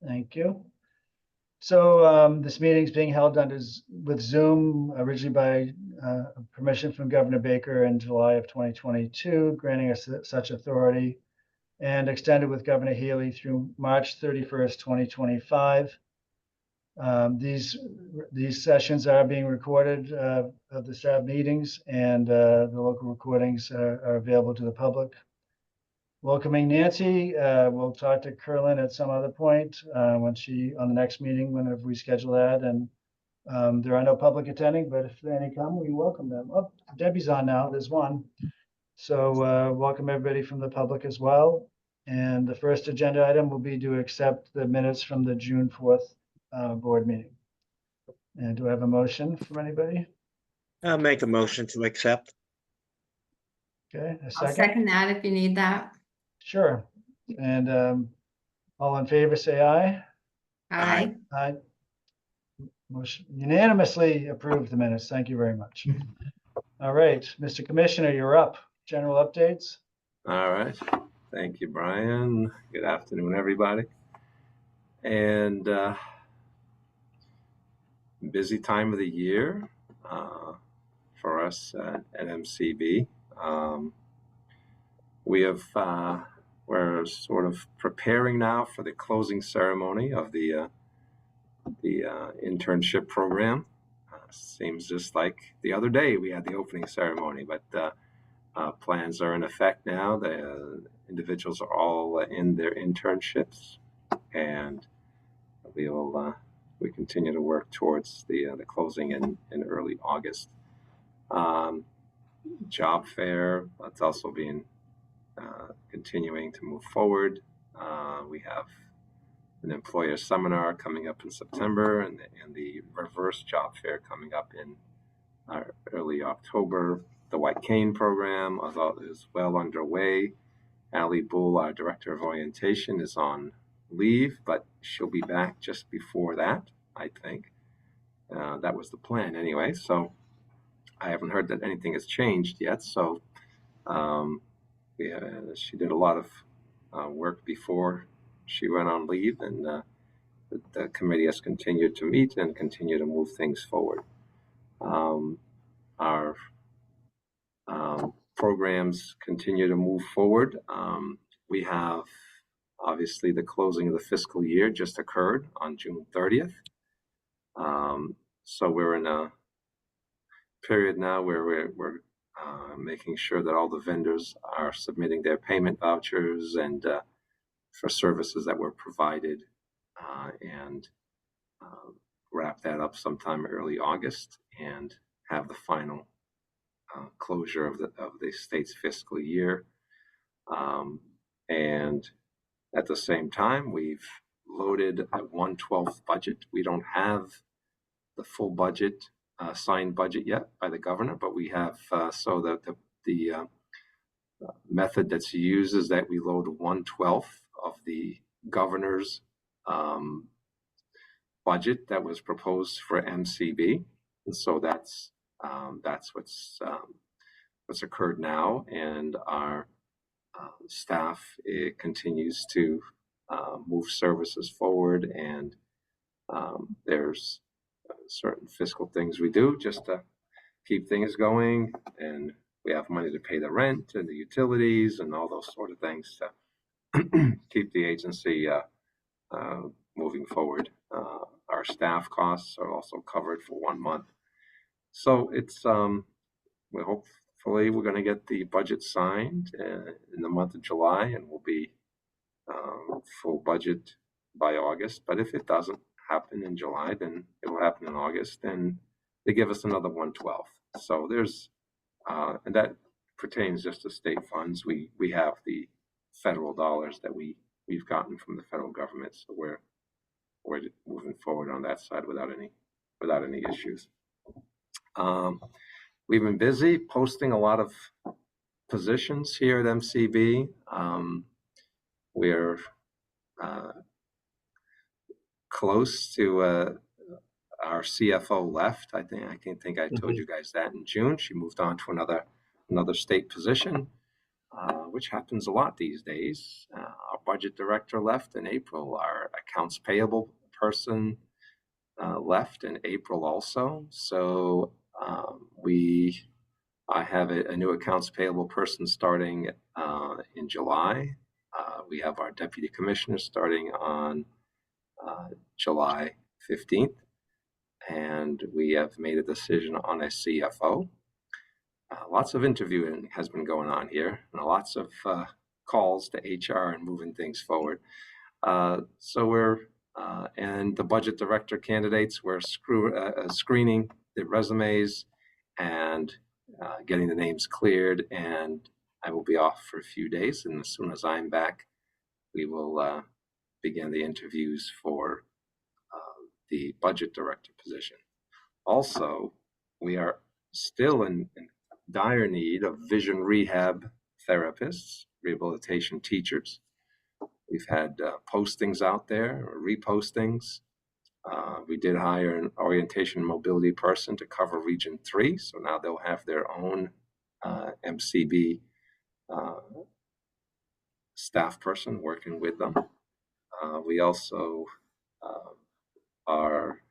Thank you. So this meeting is being held with Zoom, originally by permission from Governor Baker in July of 2022, granting us such authority, and extended with Governor Healy through March 31st, 2025. These sessions are being recorded of the SAB meetings, and the local recordings are available to the public. Welcoming Nancy. We'll talk to Kerlin at some other point on the next meeting, whenever we schedule that. And there are no public attending, but if any come, we welcome them. Oh, Debbie's on now. There's one. So welcome everybody from the public as well. And the first agenda item will be to accept the minutes from the June 4th board meeting. And do I have a motion from anybody? I'll make a motion to accept. Okay, a I'll second that if you need that. Sure. And all in favor, say aye. Aye. Aye. Motion unanimously approved the minutes. Thank you very much. All right, Mr. Commissioner, you're up. General updates. All right. Thank you, Brian. Good afternoon, everybody. And busy time of the year for us at MCB. We're sort of preparing now for the closing ceremony of the internship program. Seems just like the other day we had the opening ceremony, but plans are in effect now. The individuals are all in their internships, and we continue to work towards the closing in early August. Job fair, that's also being continuing to move forward. We have an employer seminar coming up in September, and the reverse job fair coming up in early October. The White Cane program is well underway. Allie Bull, our director of orientation, is on leave, but she'll be back just before that, I think. That was the plan anyway, so I haven't heard that anything has changed yet. So she did a lot of work before she went on leave, and the committee has continued to meet and continue to move things forward. Our programs continue to move forward. We have obviously the closing of the fiscal year just occurred on June 30th. So we're in a period now where we're making sure that all the vendors are submitting their payment vouchers and for services that were provided, and wrap that up sometime early August and have the final closure of the state's fiscal year. And at the same time, we've loaded a 1/12 budget. We don't have the full budget, signed budget yet by the governor, but we have, so that the method that's used is that we load 1/12 of the governor's budget that was proposed for MCB. And so that's what's occurred now, and our staff continues to move services forward, and there's certain fiscal things we do just to keep things going, and we have money to pay the rent and the utilities and all those sort of things to keep the agency moving forward. Our staff costs are also covered for 1 month. So it's hopefully we're going to get the budget signed in the month of July, and we'll be full budget by August. But if it doesn't happen in July, then it will happen in August, and they give us another 1/12. So there's and that pertains just to state funds. We have the federal dollars that we've gotten from the federal government, so we're moving forward on that side without any issues. We've been busy posting a lot of positions here at MCB. We're close to our CFO left. I think I told you guys that in June. She moved on to another state position. which happens a lot these days. Our budget director left in April. Our accounts payable person left in April also. So I have a new accounts payable person starting in July. We have our deputy commissioner starting on July 15th. And we have made a decision on a CFO. Lots of interviewing has been going on here, and lots of calls to HR and moving things forward. So we're, and the budget director candidates, we're screening the resumes and getting the names cleared, and I will be off for a few days. And as soon as I'm back, we will begin the interviews for the budget director position. Also, we are still in dire need of vision rehab therapists, rehabilitation teachers. We've had postings out there, or repostings. We did hire an orientation and mobility person to cover Region 3, so now they'll have their own MCB staff person working with them. We also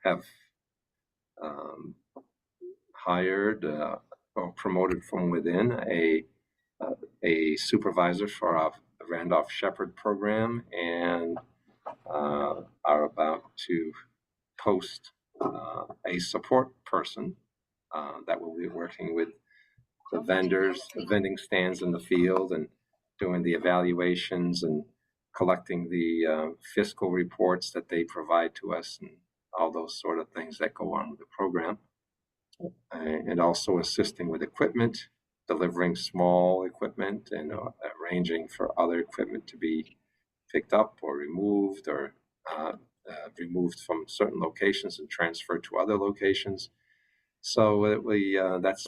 have hired or promoted from within a supervisor for our Randolph Shepherd program, and are about to post a support person that will be working with the vendors, the vending stands in the field, and doing the evaluations and collecting the fiscal reports that they provide to us, and all those sort of things that go on with the program. And also assisting with equipment, delivering small equipment, and arranging for other equipment to be picked up or removed, or removed from certain locations and transferred to other locations. So that's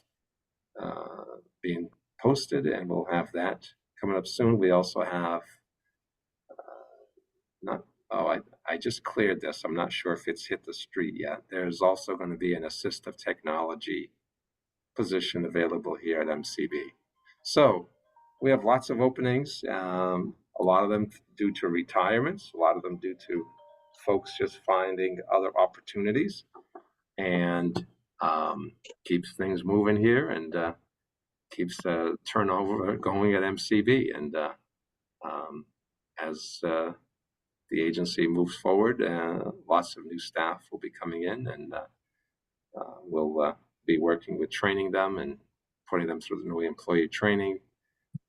being posted, and we'll have that coming up soon. We also have I just cleared this. I'm not sure if it's hit the street yet. There's also going to be an assistive technology position available here at MCB. So we have lots of openings, a lot of them due to retirements, a lot of them due to folks just finding other opportunities, and keeps things moving here, and keeps turnover going at MCB. And as the agency moves forward, lots of new staff will be coming in, and we'll be working with training them and putting them through the new employee training,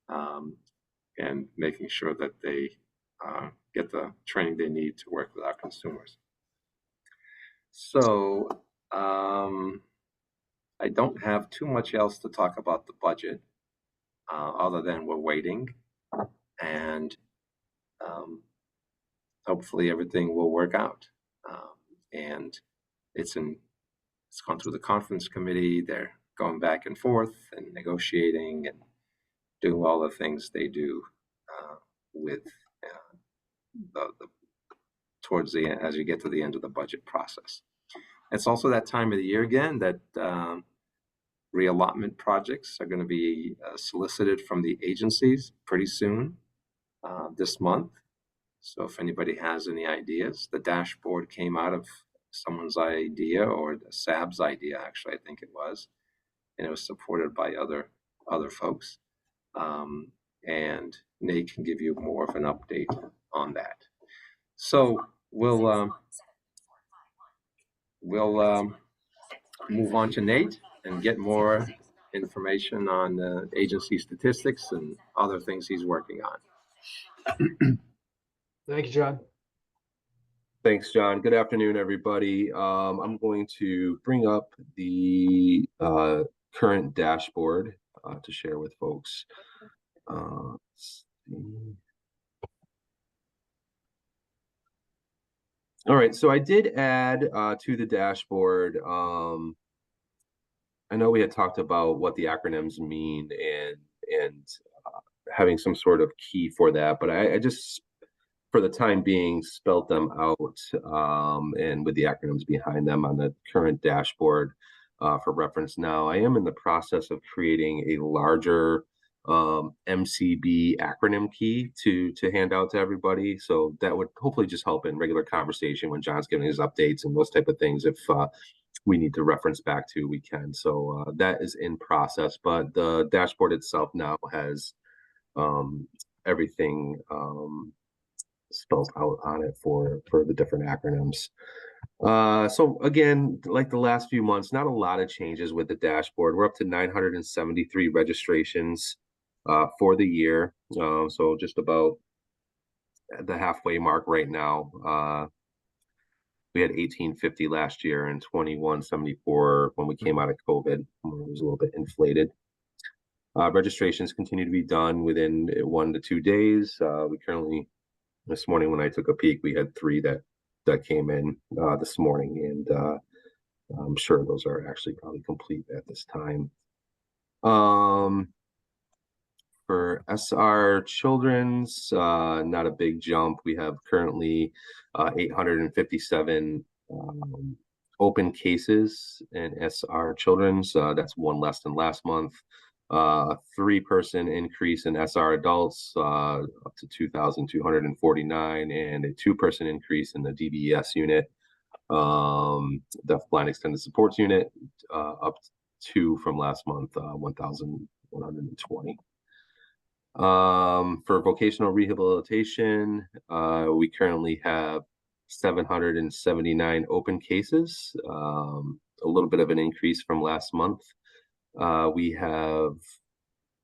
and making sure that they get the training they need to work with our consumers. So I don't have too much else to talk about the budget, other than we're waiting, and hopefully everything will work out. And it's gone through the conference committee. They're going back and forth and negotiating and doing all the things they do with towards the end, as you get to the end of the budget process. It's also that time of the year again that reallotment projects are going to be solicited from the agencies pretty soon this month. So if anybody has any ideas, the dashboard came out of someone's idea, or the SAB's idea, actually, I think it was, and it was supported by other folks. And Nate can give you more of an update on that. So we'll move on to Nate and get more information on the agency statistics and other things he's working on. Thank you, John. Thanks, John. Good afternoon, everybody. I'm going to bring up the current dashboard to share with folks. Let's see. All right, so I did add to the dashboard. I know we had talked about what the acronyms mean and having some sort of key for that, but I just, for the time being, spelled them out and with the acronyms behind them on the current dashboard for reference now. I am in the process of creating a larger MCB acronym key to hand out to everybody. So that would hopefully just help in regular conversation when John's giving his updates and those type of things. If we need to reference back to, we can. So that is in process, but the dashboard itself now has everything spelled out on it for the different acronyms. So again, like the last few months, not a lot of changes with the dashboard. We're up to 973 registrations for the year. So just about at the halfway mark right now. We had 1850 last year and 2174 when we came out of COVID. It was a little bit inflated. Registrations continue to be done within 1 to 2 days. We currently, this morning when I took a peek, we had 3 that came in this morning, and I'm sure those are actually probably complete at this time. For SR Children's, not a big jump. We have currently 857 open cases in SR Children's. That's 1 less than last month. 3-person increase in SR Adults, up to 2,249, and a 2-person increase in the DBS unit, Deaf Blind Extended Supports unit, up 2 from last month, 1,120. For vocational rehabilitation, we currently have 779 open cases, a little bit of an increase from last month. We have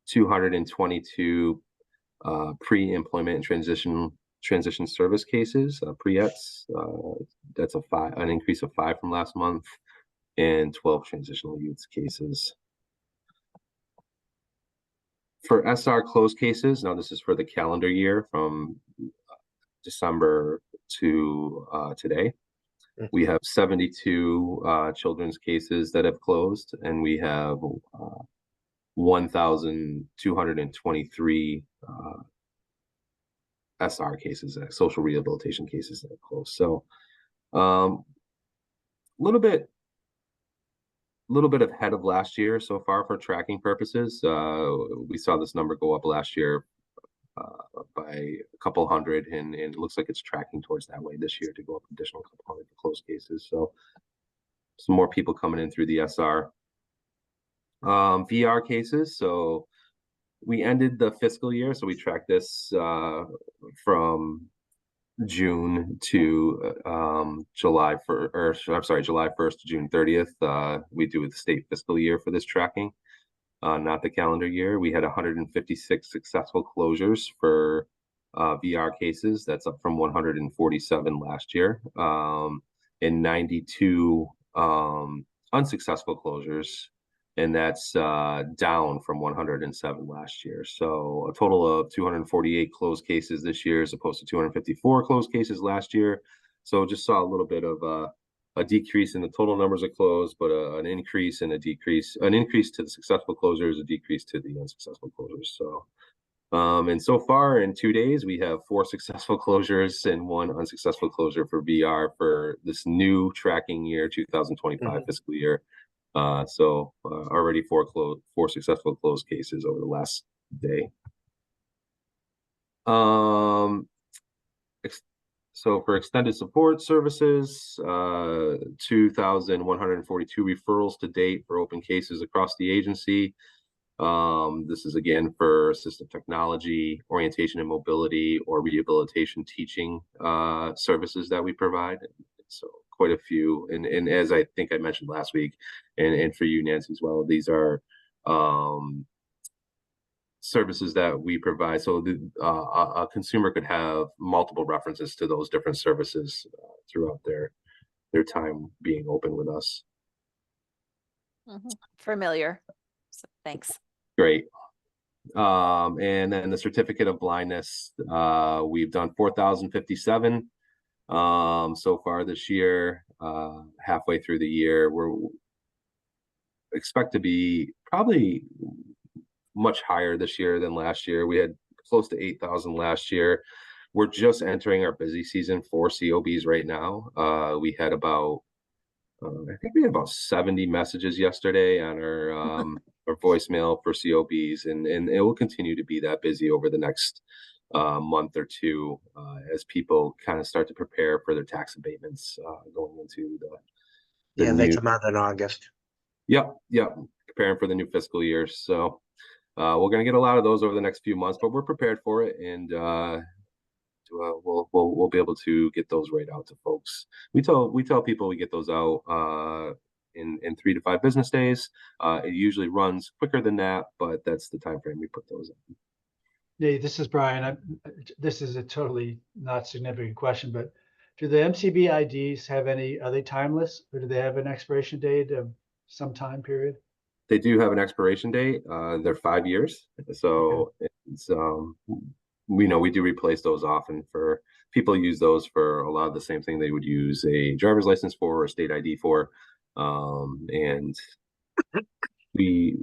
222 pre-employment and transition service cases, pre-ETs. That's an increase of 5 from last month, and 12 transitional youth cases. For SR closed cases, now this is for the calendar year from December to today. We have 72 children's cases that have closed, and we have 1,223 SR cases, social rehabilitation cases that have closed. So a little bit ahead of last year so far for tracking purposes. We saw this number go up last year by a couple hundred, and it looks like it's tracking towards that way this year to go up additional couple hundred for closed cases. So some more people coming in through the SR. VR cases. So we ended the fiscal year, so we tracked this from June to July 1st to June 30th. We do the state fiscal year for this tracking, not the calendar year. We had 156 successful closures for VR cases. That's up from 147 last year, and 92 unsuccessful closures, and that's down from 107 last year. So a total of 248 closed cases this year as opposed to 254 closed cases last year. So just saw a little bit of a decrease in the total numbers of closed, but an increase and a decrease, an increase to the successful closures, a decrease to the unsuccessful closures. So and so far in 2 days, we have 4 successful closures and 1 unsuccessful closure for VR for this new tracking year, 2025 fiscal year. So already 4 successful closed cases over the last day. So for extended support services, 2,142 referrals to date for open cases across the agency. This is again for assistive technology, orientation and mobility, or rehabilitation teaching services that we provide. So quite a few, and as I think I mentioned last week, and for you, Nancy, as well, these are services that we provide. So a consumer could have multiple references to those different services throughout their time being open with us. Familiar. So thanks. Great. And then the certificate of blindness, we've done 4,057 so far this year. Halfway through the year, we're expect to be probably much higher this year than last year. We had close to 8,000 last year. We're just entering our busy season for COBs right now. We had about I think we had about 70 messages yesterday on our or voicemail for COBs, and it will continue to be that busy over the next month or two as people kind of start to prepare for their tax abatements going into the Yeah, they new. come out in August. Yep, preparing for the new fiscal year. So we're going to get a lot of those over the next few months, but we're prepared for it, and we'll be able to get those right out to folks. We tell people we get those out in 3 to 5 business days. It usually runs quicker than that, but that's the time frame we put those in. Hey, this is Brian. This is a totally not significant question, but do the MCB IDs have are they timeless, or do they have an expiration date of some time period? They do have an expiration date. They're 5 years. So it's, we do replace those often. For people use those for a lot of the same thing they would use a driver's license for or a state ID for. And we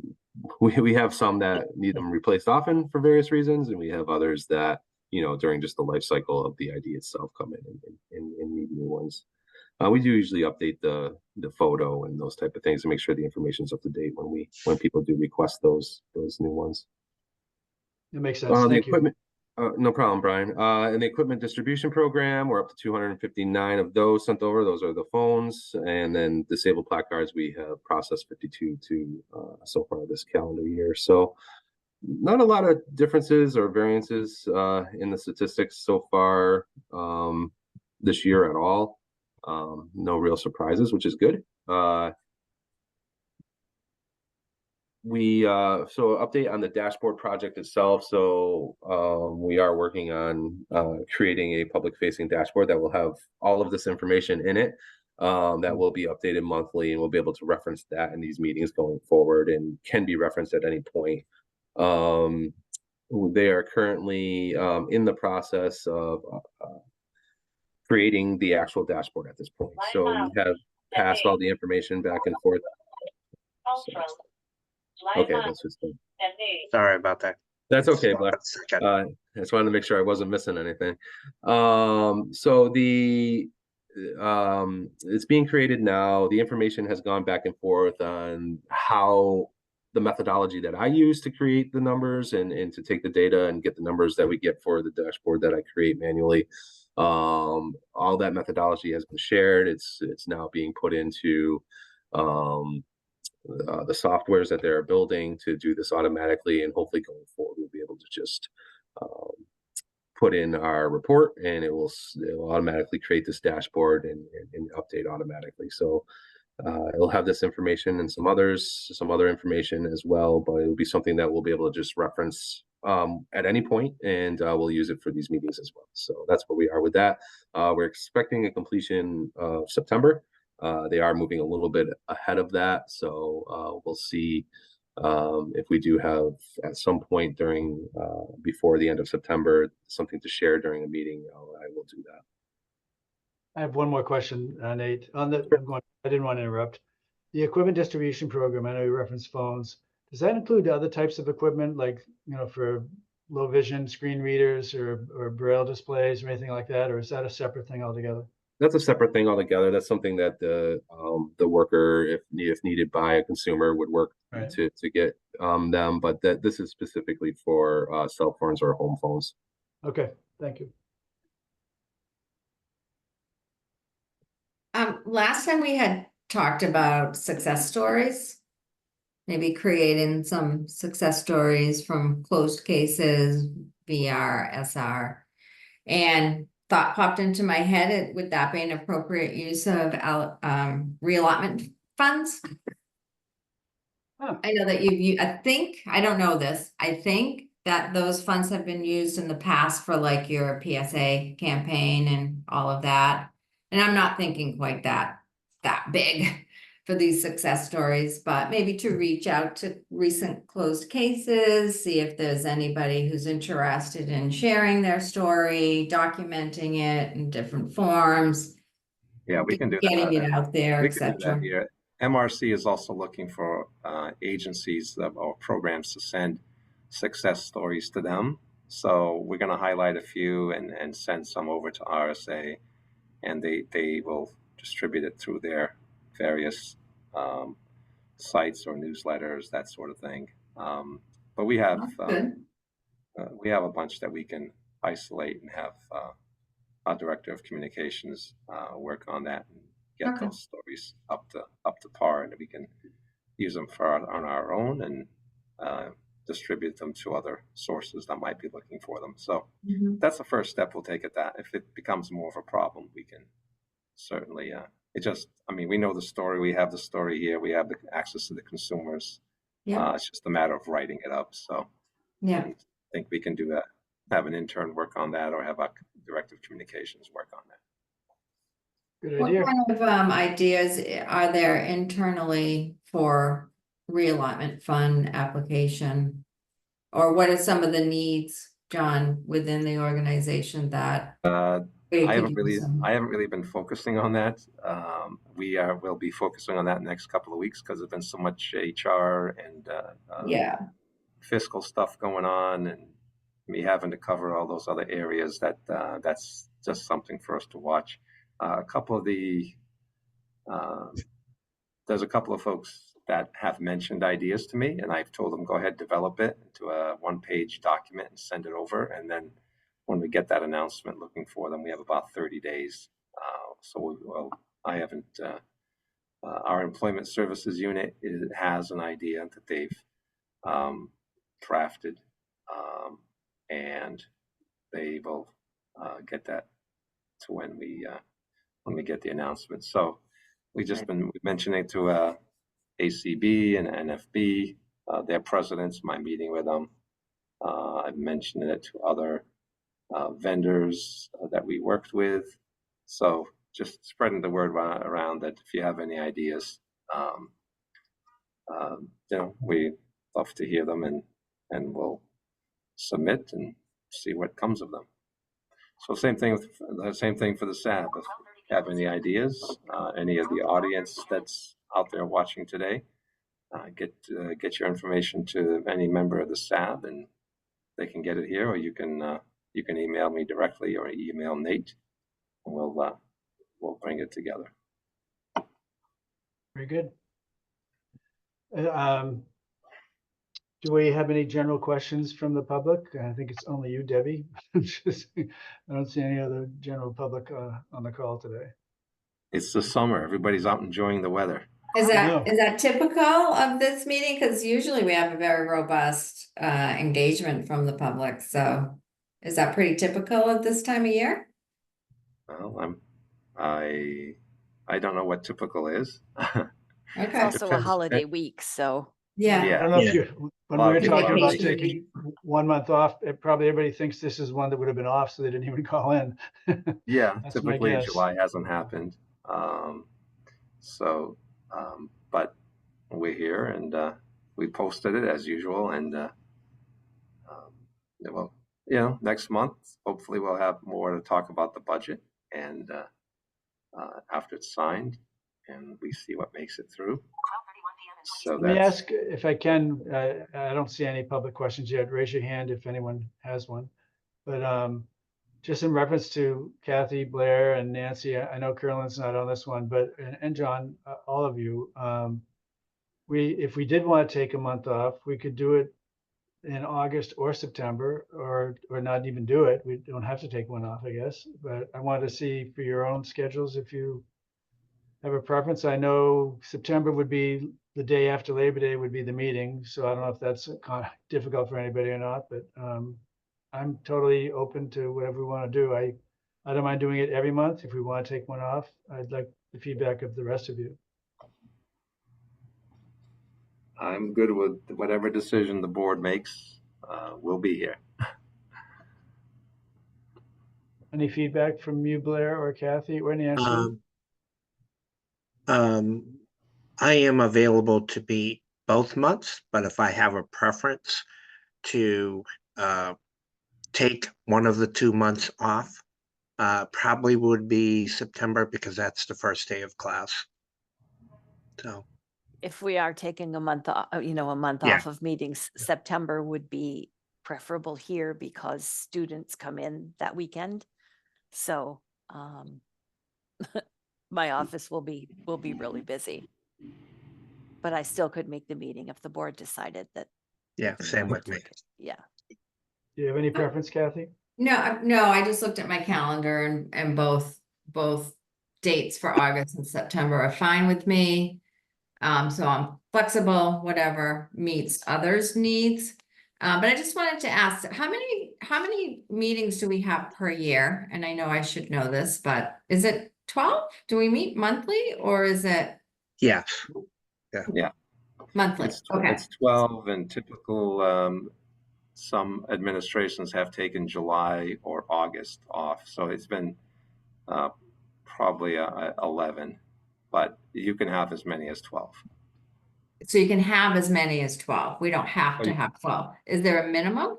have some that need them replaced often for various reasons, and we have others that, during just the life cycle of the ID itself come in and need new ones. We do usually update the photo and those type of things to make sure the information's up to date when people do request those new ones. That makes sense. Thank you. No problem, Brian. In the equipment distribution program, we're up to 259 of those sent over. Those are the phones, and then disabled placards. We have processed 52 so far this calendar year. So not a lot of differences or variances in the statistics so far this year at all. No real surprises, which is good. So update on the dashboard project itself. So we are working on creating a public facing dashboard that will have all of this information in it, that will be updated monthly, and we'll be able to reference that in these meetings going forward and can be referenced at any point. They are currently in the process of creating the actual dashboard at this point. So we have passed all the information back and forth. Okay, that's just Sorry about that. that's okay, Blair. Second. I just wanted to make sure I wasn't missing anything. So it's being created now. The information has gone back and forth on how the methodology that I use to create the numbers and to take the data and get the numbers that we get for the dashboard that I create manually. All that methodology has been shared. It's now being put into the softwares that they're building to do this automatically, and hopefully going forward we'll be able to just put in our report, and it will automatically create this dashboard and update automatically. So it'll have this information and some other information as well, but it'll be something that we'll be able to just reference at any point, and we'll use it for these meetings as well. So that's where we are with that. We're expecting a completion of September. They are moving a little bit ahead of that, so we'll see if we do have at some point during before the end of September something to share during a meeting. I will do that. I have one more question, Nate. I didn't want to interrupt. The equipment distribution program, I know you referenced phones. Does that include other types of equipment, like, for low vision screen readers or braille displays or anything like that, or is that a separate thing altogether? That's a separate thing altogether. That's something that the worker, if needed by a consumer, would work to get them. But this is specifically for cell phones or home phones. Okay, thank you. Last time we had talked about success stories, maybe creating some success stories from closed cases, VR, SR, and thought popped into my head, would that be an appropriate use of reallotment funds? Huh. I know that I don't know this, I think that those funds have been used in the past for like your PSA campaign and all of that. And I'm not thinking quite that big for these success stories, but maybe to reach out to recent closed cases, see if there's anybody who's interested in sharing their story, documenting it in different forms. Yeah, we can do getting that. it out there, We can do that etc. here. MRC is also looking for agencies or programs to send success stories to them. So we're going to highlight a few and send some over to RSA, and they will distribute it through their various sites or newsletters, that sort of thing. But we have Good. a bunch that we can isolate and have our director of communications work on that and get Okay. those stories up to par, and we can use them on our own and distribute them to other sources that might be looking for them. So Mhm. that's the first step we'll take at that. If it becomes more of a problem, we can certainly, we know the story, we have the story here, we have the access to the consumers. Yeah. It's just a matter of writing it up. So Yeah. I think we can do that, have an intern work on that, or have our director of communications work on that. Good What idea. kind of ideas are there internally for realignment fund application? Or what are some of the needs, John, within the organization that? we I could haven't use some? really been focusing on that. We'll be focusing on that in the next couple of weeks because there's been so much HR and Yeah, fiscal stuff going on, and me having to cover all those other areas. That's just something for us to watch. There's a couple of folks that have mentioned ideas to me, and I've told them go ahead, develop it into a one-page document and send it over. And then when we get that announcement looking for them, we have about 30 days. Our employment services unit has an idea that they've drafted, and they will get that to when we get the announcement. So we've just been mentioning to ACB and NFB, their presidents, my meeting with them. I've mentioned it to other vendors that we worked with. So just spreading the word around that if you have any ideas, we love to hear them, and we'll submit and see what comes of them. So same thing for the SAB. If you have any ideas, any of the audience that's out there watching today, get your information to any member of the SAB, and they can get it here, or you can email me directly or email Nate, and we'll bring it together. Very good. Do we have any general questions from the public? I think it's only you, Debbie. I don't see any other general public on the call today. It's the summer. Everybody's out enjoying the weather. is No. that typical of this meeting? Because usually we have a very robust engagement from the public. So is that pretty typical at this time of year? Well, I don't know what typical is. It's Okay, also a Depends. holiday week, so yeah, I Yeah. don't know if you, when A lot we were of people talking about Vacation. taking 1 month off, probably everybody thinks this is one that would have been off, so they didn't even call in. Yeah, That's my typically guess. July hasn't happened. But we're here, and we posted it as usual. And next month, hopefully we'll have more to talk about the budget, and after it's signed and we see what makes it through. So Let me ask if I can, I don't see any public questions yet. Raise your hand if anyone has one. But just in reference to Kathy, Blair, and Nancy, I know Carolyn's not on this one, but, and John, all of you, if we did want to take a month off, we could do it in August or September, or not even do it. We don't have to take one off, I guess. But I wanted to see for your own schedules if you have a preference. I know September would be the day after Labor Day would be the meeting, so I don't know if that's kind of difficult for anybody or not, but I'm totally open to whatever we want to do. I don't mind doing it every month. If we want to take one off, I'd like the feedback of the rest of you. I'm good with whatever decision the board makes. We'll be here. Any feedback from you, Blair or Kathy or Nancy? I am available to be both months, but if I have a preference to take one of the 2 months off, probably would be September, because that's the first day of class. So, if we are taking a month off, a month Yeah. off of meetings, September would be preferable here because students come in that weekend. So my office will be really busy. But I still could make the meeting if the board decided that. Yeah, they same wanted with me. to. Yeah. Do you have any preference, Kathy? No, I just looked at my calendar and both dates for August and September are fine with me. So I'm flexible, whatever meets others' needs. But I just wanted to ask, how many meetings do we have per year? And I know I should know this, but is it 12? Do we meet monthly or is it Yes, monthly? Okay. It's 12 and typical, some administrations have taken July or August off. So it's been probably 11, but you can have as many as 12. So you can have as many as 12. We don't have Oh, to you- have 12. Is there a minimum?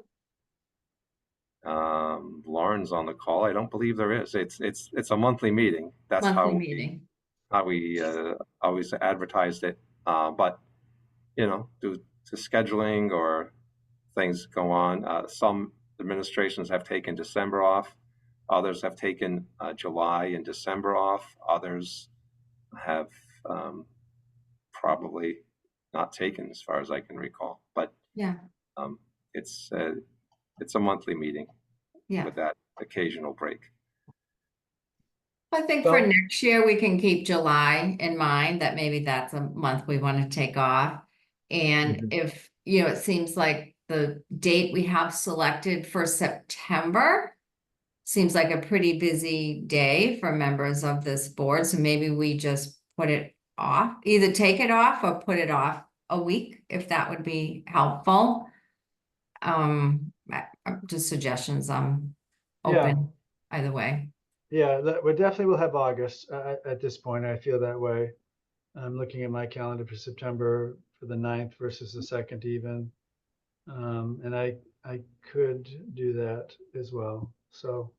Lauren's on the call. I don't believe there is. It's a monthly meeting. That's Monthly meeting. how we always advertised it. But due to scheduling or things go on, some administrations have taken December off. Others have taken July and December off. Others have probably not taken, as far as I can recall. But Yeah, it's a monthly meeting yeah. with that occasional break. I think for Well- next year, we can keep July in mind, that maybe that's a month we want to take off. And if, it seems like the date we have selected for September seems like a pretty busy day for members of this board, so maybe we just put it off, either take it off or put it off a week, if that would be helpful. Just suggestions, open either way. Yeah, we definitely will have August at this point. I feel that way. I'm looking at my calendar for September for the 9th versus the 2nd even. And I could do that as well. So,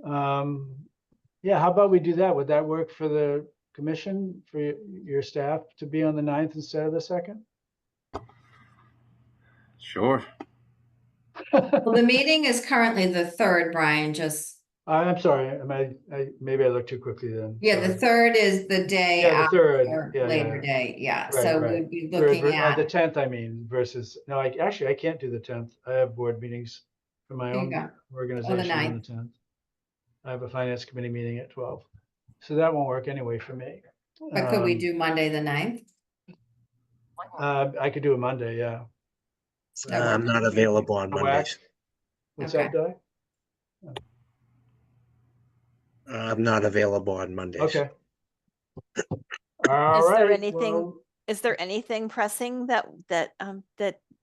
yeah, how about we do that? Would that work for the commission, for your staff to be on the 9th instead of the 2nd? Sure. Well, the meeting is currently the 3rd, Brian, I'm sorry, maybe I looked too quickly then. yeah, the Sorry. 3rd is the day Yeah, the 3rd. after Yeah, Labor yeah. Day, yeah, Right, so right. we'd be Third looking the at, 10th, I mean, versus, no, I can't do the 10th. I have board meetings for my There you own go. organization on the 10th. I have a finance committee meeting at 12. So that won't work anyway for me. but could we do Monday, the 9th? I could do a Monday, yeah. I'm not available on Mondays. What's Okay. up, Di? I'm not available on Mondays. Okay. All Is there right. anything- well, Is there anything pressing that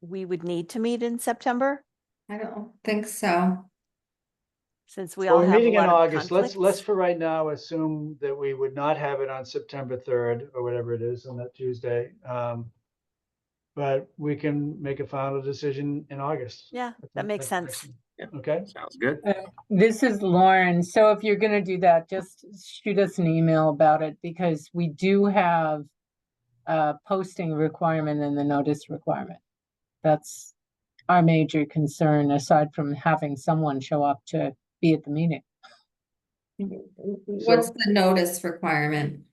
we would need to meet in September? I don't think so. Since we well, all we're have a meeting in lot of August. Let's conflicts? for right now assume that we would not have it on September 3rd or whatever it is on that Tuesday. But we can make a final decision in August. Yeah, that makes That's sense. Okay. Sounds good. This is Lauren. So if you're gonna do that, just shoot us an email about it because we do have a posting requirement and the notice requirement. That's our major concern, aside from having someone show up to be at the meeting. What's the notice requirement?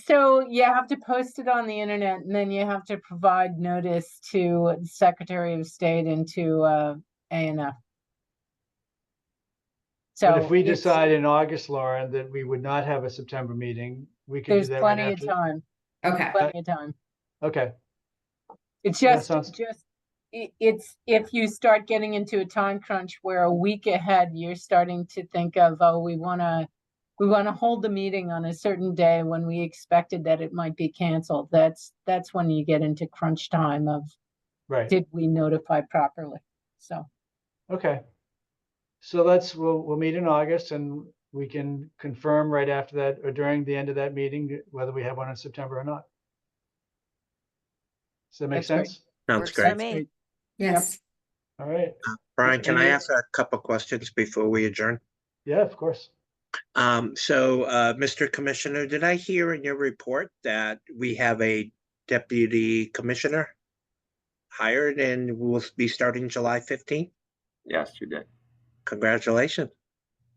So you have to post it on the internet and then you have to provide notice to the Secretary of State and to ANF. So But if we it's- decide in August, Lauren, that we would not have a September meeting, we could do there's that right plenty of after. time, Okay, plenty of time. Okay. It's Yeah, just, sounds- it's, if you start getting into a time crunch where a week ahead, you're starting to think of, oh, we wanna hold the meeting on a certain day when we expected that it might be canceled. That's when you get into crunch time of, Right. did we notify properly? So, Okay. So we'll meet in August and we can confirm right after that or during the end of that meeting whether we have one in September or not. Does that make That's great. sense? Sounds Works for great. me. yes. All right. Brian, can I Any- ask a couple questions before we adjourn? Yeah, of course. Mr. Commissioner, did I hear in your report that we have a deputy commissioner hired and will be starting July 15th? Yes, you did. Congratulations.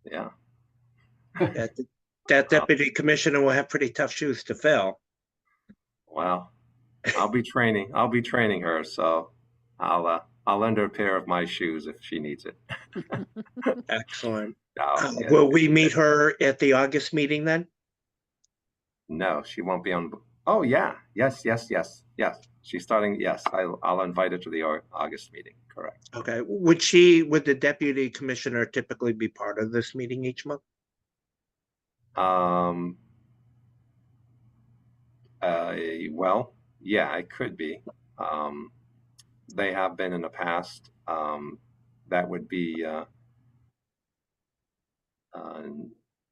Yeah. That deputy commissioner will have pretty tough shoes to fill. Well, I'll be training her, so I'll lend her a pair of my shoes if she needs it. Excellent. No, yeah, Will we meet her at the August meeting then? no, she won't be on. Oh yeah, yes. She's starting. Yes, I'll invite her to the August meeting. Correct. Okay. Would the deputy commissioner typically be part of this meeting each month? Well, yeah, it could be. They have been in the past. That would be.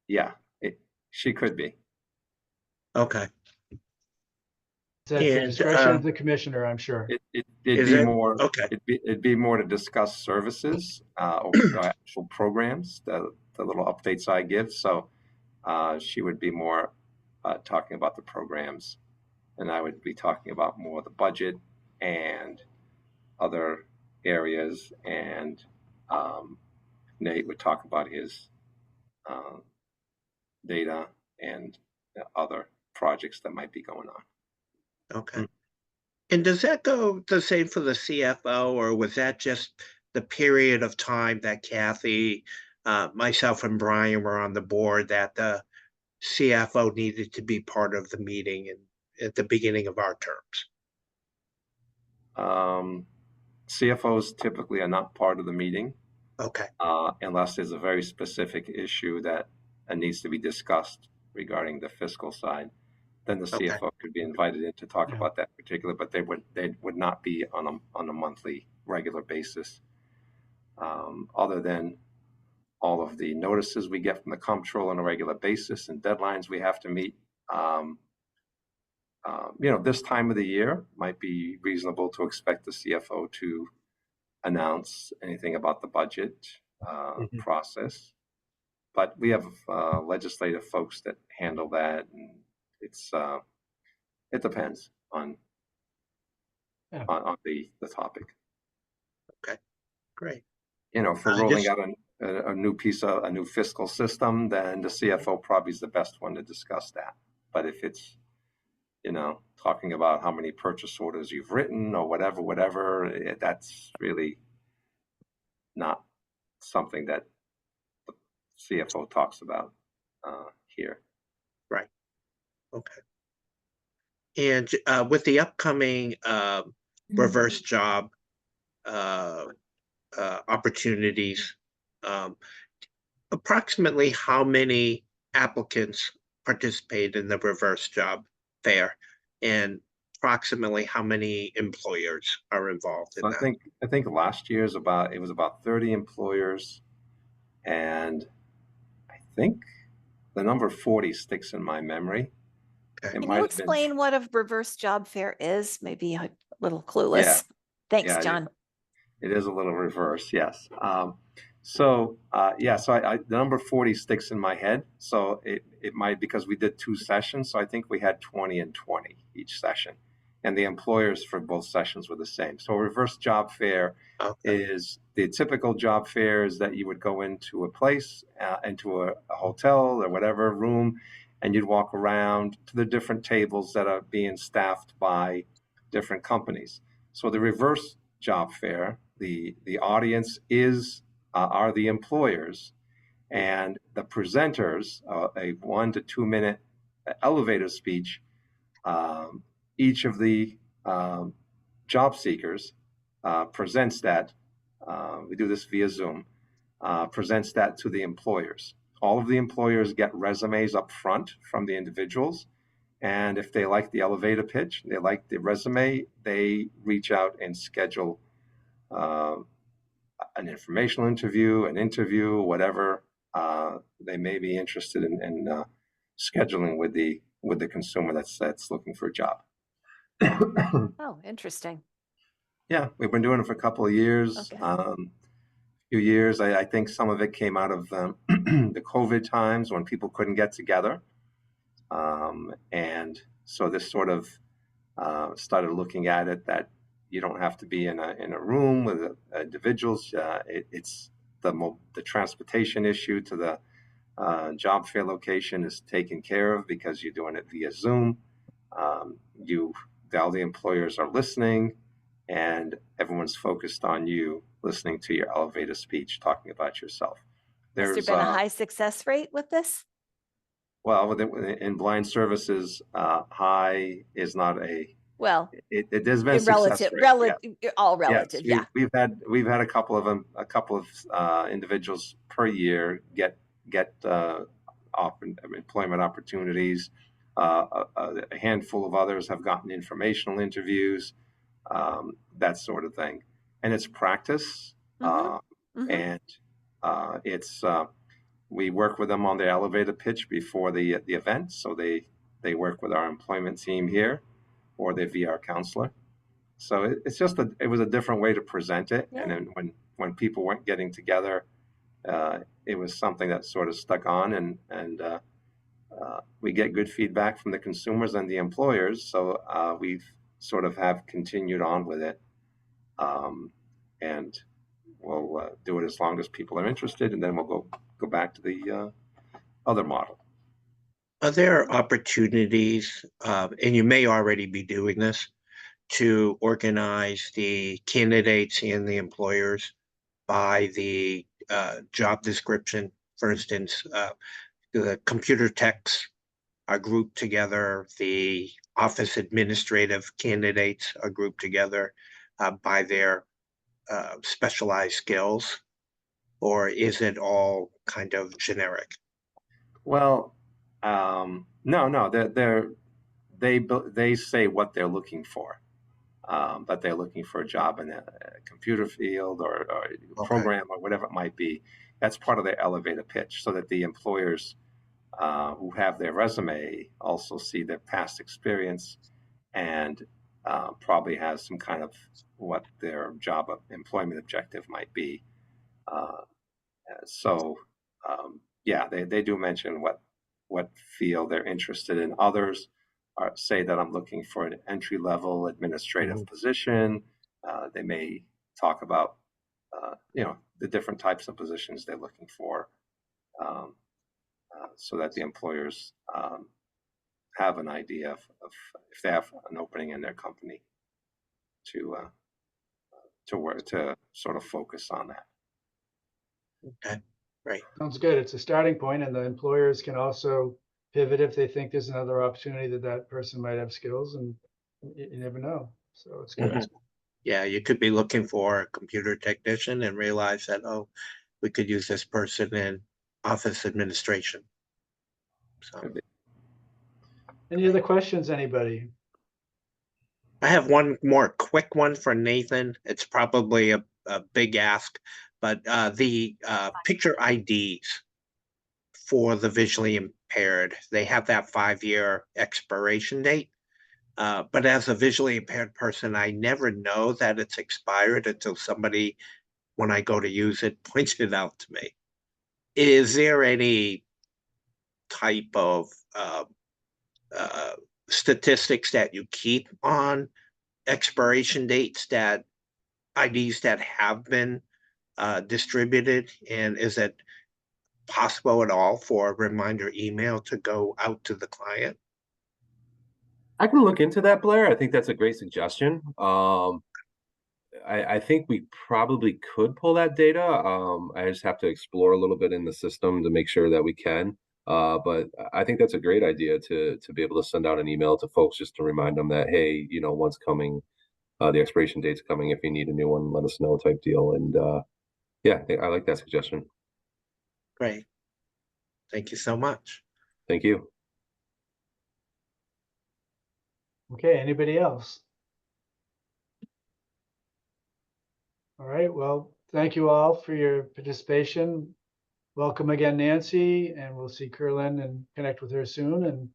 Yeah, she could be. Okay. It's at the And, discretion of the commissioner, I'm sure. It'd Is be it? more. Okay. It'd be more to discuss services or actual programs. The little updates I give. So she would be more talking about the programs, and I would be talking about more the budget and other areas. And Nate would talk about his data and other projects that might be going on. Okay. And does that go the same for the CFO, or was that just the period of time that Kathy, myself and Brian were on the board that the CFO needed to be part of the meeting and at the beginning of our terms? CFOs typically are not part of the meeting Okay. unless there's a very specific issue that needs to be discussed regarding the fiscal side. Then the Okay. CFO could be invited in to talk Yeah. about that particular, but they would not be on a monthly regular basis. Other than all of the notices we get from the comptroller on a regular basis and deadlines we have to meet. This time of the year might be reasonable to expect the CFO to announce anything about the budget process. But we have legislative folks that handle that, and it depends on the topic. Okay, great. If we're rolling out a new fiscal system, then the CFO probably is the best one to discuss that. But if it's talking about how many purchase orders you've written or whatever, that's really not something that the CFO talks about here. Right. Okay. And with the upcoming reverse job opportunities, approximately how many applicants participate in the reverse job fair, and approximately how many employers are involved in So that? I think last year it was about 30 employers, and I think the number 40 sticks in my memory. Okay. Can you explain what a reverse job fair is? Maybe a little clueless. Yeah. Thanks, Yeah, John. It is a little reverse, yes. So the number 40 sticks in my head. So it might, because we did 2 sessions. So I think we had 20 and 20 each session. And the employers for both sessions were the same. So a reverse job fair is the typical job fairs that you would go into a place, into a hotel or whatever room, and you'd walk around to the different tables that are being staffed by different companies. So the reverse job fair, the audience are the employers, and the presenters, a 1 to 2 minute elevator speech. Each of the job seekers presents that. We do this via Zoom. Presents that to the employers. All of the employers get resumes up front from the individuals. And if they like the elevator pitch, they like the resume, they reach out and schedule an informational interview, whatever they may be interested in scheduling with the consumer that's looking for a job. Oh, interesting. Yeah, we've been doing it for a couple of years. Okay. Few years. I think some of it came out of the COVID times when people couldn't get together. And so this sort of started looking at it that you don't have to be in a room with individuals. It's the transportation issue to the job fair location is taken care of because you're doing it via Zoom. all the employers are listening, and everyone's focused on you, listening to your elevator speech, talking about yourself. Has there been a high success rate with this? Well, in blind services, high is not a. Well, There's been a success rate. all Yes. relative, yeah. We've had a couple of individuals per year get employment opportunities. A handful of others have gotten informational interviews, that sort of thing. And it's practice, and it's we work with them on the elevator pitch before the event, so they work with our employment team here, or their VR counselor. So it was a different way to present it. Yeah. And then when people weren't getting together, it was something that sort of stuck on, and we get good feedback from the consumers and the employers. So we've sort of have continued on with it. And we'll do it as long as people are interested, and then we'll go back to the other model. Are there opportunities, and you may already be doing this, to organize the candidates and the employers by the job description? For instance, the computer techs are grouped together, the office administrative candidates are grouped together by their specialized skills, or is it all kind of generic? Well, no, they say what they're looking for, that they're looking for a job in a computer field or program or whatever it might be. That's part of their elevator pitch, so that the employers who have their resume also see their past experience, and probably has some kind of what their employment objective might be. Yeah, they do mention what field they're interested in. Others say that I'm looking for an entry-level administrative position. They may talk about the different types of positions they're looking for, so that the employers have an idea of if they have an opening in their company to sort of focus on that. Okay, great. Sounds good. It's a starting point, and the employers can also pivot if they think there's another opportunity that person might have skills, and you never know. So it's good. Yeah, you could be looking for a computer technician and realize that, oh, we could use this person in office administration. So Any other questions, anybody? I have one more quick one for Nathan. It's probably a big ask, but the picture IDs for the visually impaired, they have that 5-year expiration date. But as a visually impaired person, I never know that it's expired until somebody, when I go to use it, points it out to me. Is there any type of statistics that you keep on expiration dates, that IDs that have been distributed? And is it possible at all for a reminder email to go out to the client? I can look into that, Blair. I think that's a great suggestion. I think we probably could pull that data. I just have to explore a little bit in the system to make sure that we can. But I think that's a great idea to be able to send out an email to folks just to remind them that, hey, one's coming, the expiration date's coming. If you need a new one, let us know, type deal. And yeah, I like that suggestion. Great. Thank you so much. Thank you. Okay, anybody else? All right, well, thank you all for your participation. Welcome again, Nancy, and we'll see Kerlin and connect with her soon, and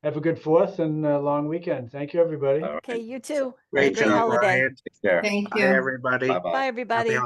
have a good 4th and a long weekend. Thank you, everybody. Okay, you too. Have a Great great job, holiday. Brian. Take care. Thank Bye, you. everybody. Bye-bye. Bye, everybody. Happy